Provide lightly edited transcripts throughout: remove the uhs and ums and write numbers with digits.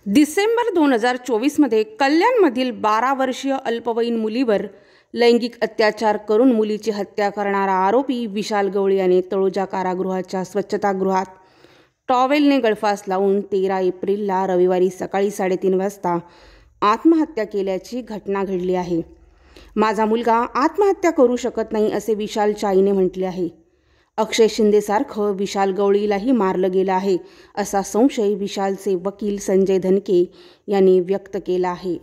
डिसेंबर 2024 मध्ये कल्याणमधील 12 वर्षीय अल्पवयीन मुलीवर लैंगिक अत्याचार करून मुलीची हत्या करणारा आरोपी विशाल गवळी याने तळोजा कारागृहाच्या स्वच्छतागृहात टॉवेलने गळफास लावून 13 एप्रिलला रविवारी सकाळी 3:30 वाजता आत्महत्या केल्याची घटना घडली आहे। माझा मुलगा आत्महत्या करू शकत नाही असे विशालच्या आईने म्हटले आहे। अक्षय शिंदेसारखं विशाल गवळीलाही मारलं गेलं आहे असा संशय विशालचे वकील संजय धनके यांनी व्यक्त केला आहे।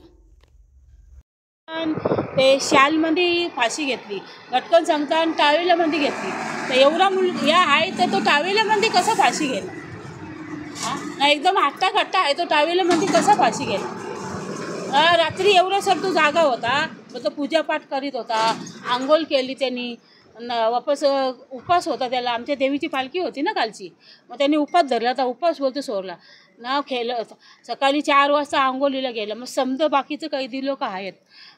ते शालमध्ये फाशी घेतली, घटकन सांगता टावेलामध्ये घेतली, तर एवढा या आहे तर तो टावेलामध्ये कसा फाशी गेला? ना एकदम हट्टा खट्टा आहे तो टावेलामध्ये कसा फाशी गेला? रात्री एवढा सर तो जागा होता, मग तो पूजापाठ करीत होता, आंघोळ केली त्यांनी, वापस उपास होता त्याला। आमच्या देवीची पालखी होती ना कालची, मग त्यांनी उपास धरला तर उपास बोलतो सोडला ना, खेळलं। सकाळी 4 वाजता आंघोळीला गेलं। मग समजा बाकीचं कैदी लोक आहेत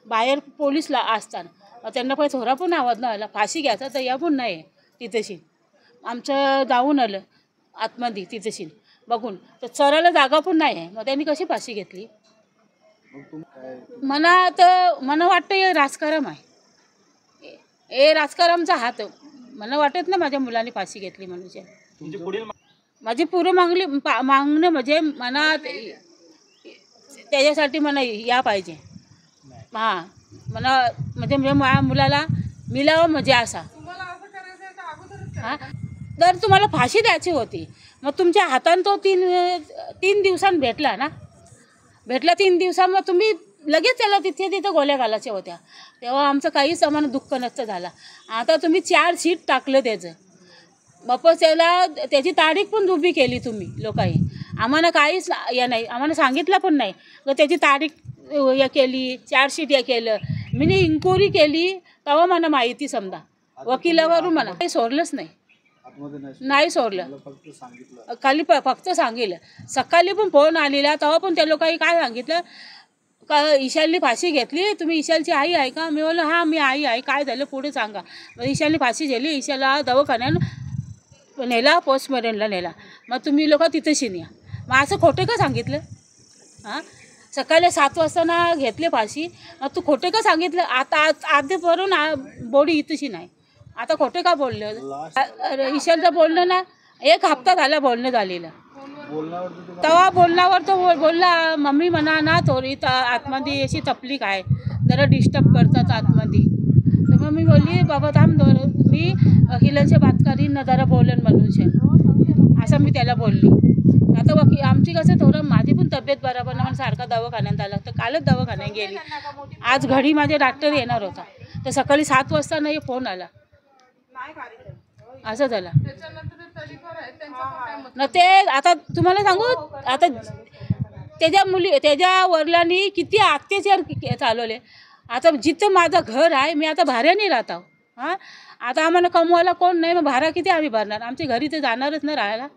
बाहेर पोलीसला असताना, त्यांना काही थोडा पण आवाज नाही आला फाशी घ्यायचा तर या पण नाही तिथेशी। आमचं जाऊन आलं आतमध्ये तिथेशी बघून, तर चरायला जागा पण नाही आहे, मग त्यांनी कशी फाशी घेतली? मला वाटतं हे राजकारण आहे, हे राजकारणचा हात। मला वाटत ना माझ्या मुलाने फाशी घेतली म्हणून। माझी पुढे मागणं म्हणजे मला त्याच्यासाठी मला या पाहिजे, हां मला म्हणजे माझ्या मुलाला मिळावं म्हणजे असा। हां तर तुम्हाला फाशी द्यायची होती, मग तुमच्या हातानं तो तीन दिवसांनी भेटला ना, भेटला 3 दिवसां, मग तुम्ही लगेच त्याला तिथे गोळ्या घालायच्या होत्या, तेव्हा आमचं काहीच आम्हाला दुःख नसतं झालं। आता तुम्ही 4 शीट टाकलं त्याचं, वापस त्याला त्याची तारीख पण उभी केली तुम्ही लोकांनी। आम्हाला काहीच या नाही, आम्हाला सांगितलं पण नाही तर त्याची तारीख या केली, 4 शीट या केलं। मी इन्क्वायरी केली तेव्हा मला माहिती समजा, वकिलावरून मला काही सोडलंच नाही सोडलं, खाली फक्त सांगितलं। सकाळी पण फोन आलेला तेव्हा पण त्या लोकांनी काय सांगितलं का ईशालने फाशी घेतली, तुम्ही ईशालची आई आहे का? मी बोललो हां मी आई आहे, काय झालं पुढे सांगा। मग ईशालने फाशी घेतली, ईशाला दवाखान्यात नेला, पोस्टमॉर्टमला नेला, मग तुम्ही लोक तिथेशी न्या। मग असं खोटं का सांगितलं? हां सकाळी 7 वाजता ना घेतले फाशी, मग तू खोटं का सांगितलं? आता आधी भरून बॉडी इथेशी नाही, आता खोटं का बोललं? ईशालचं बोलणं ना 1 हप्ता झाला बोलणं झालेलं, तेव्हा बोलण्यावर तो बोलला मम्मी म्हणा ना थोडी आतमध्ये अशी तकलीफ आहे, जरा डिस्टर्ब करतात आतमध्ये। तर मग मी बोलली बाबा थांब मी अखिलांच्या बात करीन ना, जरा बोलेन म्हणून असं मी त्याला बोलली। आता आमची कसं थोडं माझी पण तब्येत बरोबर ना, मला सारखा दवाखान्यात आला, तर कालच दवाखान्यात गेली। आज घडी माझे डॉक्टर येणार होता, तर सकाळी 7 वाजता नाही फोन आला, असं झालं ना। ते आता तुम्हाला सांगू, आता त्याच्या वडिलांनी किती अत्याचार चालवले। आता जिथं माझं घर आहे मी आता भाड्याने राहत आहो। हां आता आम्हाला कमवायला कोण नाही, मग भाडा किती आम्ही भरणार? आमच्या घरी ते जाणारच नाही राहायला,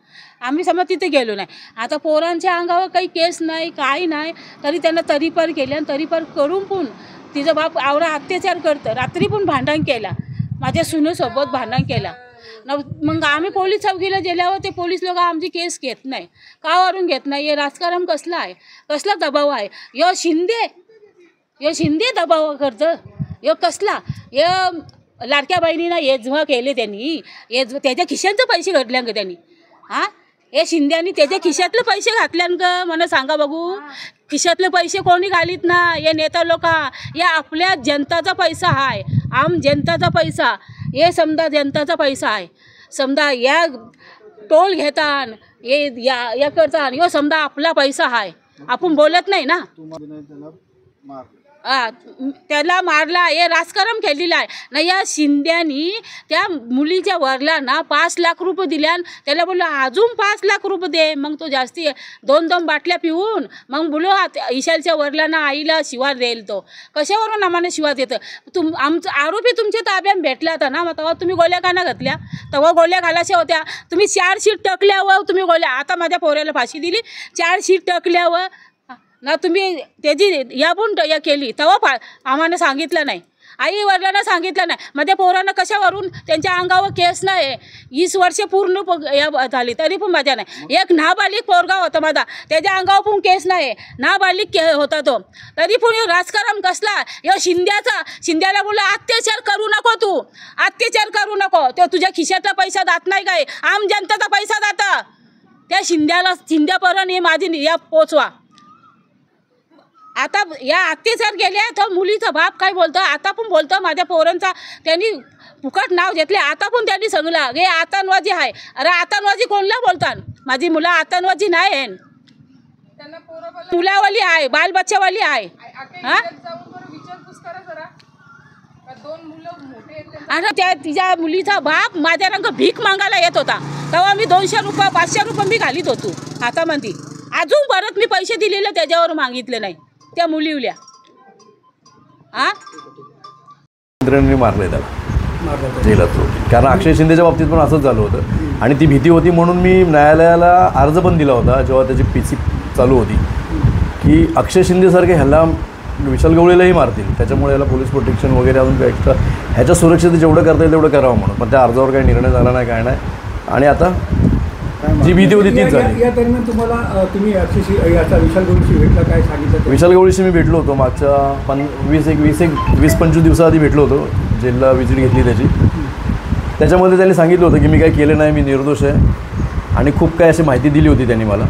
आम्ही समजा तिथे गेलो नाही। आता पोरांच्या अंगावर काही केस नाही काही नाही, तरी त्यांना तरीपार केले, आणि तरीपार करून पण तिचं बाप आवडा अत्याचार करतं। रात्री पण भांडण केला, माझ्या सुनेसोबत भांडण केला। मग आम्ही पोलीस चौकीला गेल्यावर ते पोलीस लोक आमची केस घेत नाही, का वरून घेत नाही? हे राजकारण कसलं आहे, कसला दबाव आहे? यो शिंदे दबाव करतं, यो कसला? लाडक्या बहिणीनं येजवा केले त्यांनी, त्याच्या खिशातचे पैसे घातल्यान ग त्यांनी। हां हे शिंद्यांनी त्याच्या खिशातले पैसे घातल्यान ग, मला सांगा बघू। खिशातले पैसे कोणी घालीत ना, हे नेता लोक, या आपल्या जनताचा पैसा आहे, आम जनताचा पैसा, हे समजा जनताचा पैसा आहे। समजा या टोल घेतात, हे या करतात, यो समजा आपला पैसा आहे, आपण बोलत नाही ना। त्याला मारला, हे राजकारण केलेलं आहे ना। या शिंद्यांनी त्या मुलीच्या वडिलांना 5 लाख रुपये दिल्या, त्याला बोललो अजून 5 लाख रुपये दे, मग तो जास्ती 2 बाटल्या पिऊन मग बोलो ईशालच्या वडिलांना आईला शिवा देईल। तो कशावरून आम्हाला शिवा देतं? आमचं आरोपी तुमच्या ताब्यात भेटला होता ना, मग तेव्हा तुम्ही गोळ्या का नाही घातल्या? तेव्हा गोळ्या घालायच्या होत्या तुम्ही। 4 शीट टाकल्यावर तुम्ही गोळ्या, आता माझ्या पोऱ्याला फाशी दिली, 4 शीट टाकल्यावर ना तुम्ही त्याची या पण या केली, तेव्हा आम्हाला सांगितलं नाही। आई वडिलांना सांगितलं नाही. माझ्या पोरांना कशावरून त्यांच्या अंगावर केस नाही. 20 वर्षे पूर्ण झाली तरी पण माझ्या नाही. एक नाबालिग पोरगा होता माझा, त्याच्या अंगावर पण केस नाही. नाबालिग होता तो, तरी पण राजकारण कसला या शिंद्याला बोलला अत्याचार करू नको, तू अत्याचार करू नको. तो तुझ्या खिशातला पैसा जात नाही काय, आम जनताचा पैसा जाता. त्या शिंद्यापर्यंत हे माझी या पोचवा. आता या अत्याचार केले तर मुलीचा बाप काय बोलतं, आता पण बोलतं माझ्या पोरांचा त्यांनी फुकट नाव घेतले. आता पण त्यांनी सांगला हे आतंकवादी आहे. अरे आतंकवादी कोणला बोलतात? माझी मुलं आतंकवादी नाही आहे, मुलावाली आहे, बालबच्चावाली आहे. हां अरे त्या तिच्या मुलीचा बाप माझ्या रंग भीक मागायला येत होता, तेव्हा मी 200 रुपये 500 रुपये मी घालीत होतो हातामध्ये. अजून परत मी पैसे दिलेले त्याच्यावर मागितले नाही त्या मुलीवल्या. हां मारले त्याला जेलात, कारण अक्षय शिंदेच्या बाबतीत पण असंच झालं होतं. आणि ती भीती होती म्हणून मी न्यायालयाला अर्ज पण दिला होता जेव्हा त्याची PC चालू होती, की अक्षय शिंदेसारखे ह्याला विशाल गवळीलाही मारतील, त्याच्यामुळे याला पोलीस प्रोटेक्शन वगैरे अजून काही एक्स्ट्रा ह्याच्या सुरक्षेत जेवढं करता येईल तेवढं करावं म्हणून. पण त्या अर्जावर काही निर्णय झाला नाही, काय नाही. आणि आता जी भीती होती तीच झाली. या दरम्यान तुम्हाला तुम्ही याचा विशाल गवळीशी भेटला, काय सांगितलं? विशाल गवळीशी मी भेटलो होतो मागच्या 20-25 दिवसाआधी भेटलो होतो. जेलला विजिट घेतली त्याची. त्याच्यामध्ये त्यांनी सांगितलं होतं की मी काही केलं नाही, मी निर्दोष आहे, आणि खूप काही अशी माहिती दिली होती त्यांनी मला.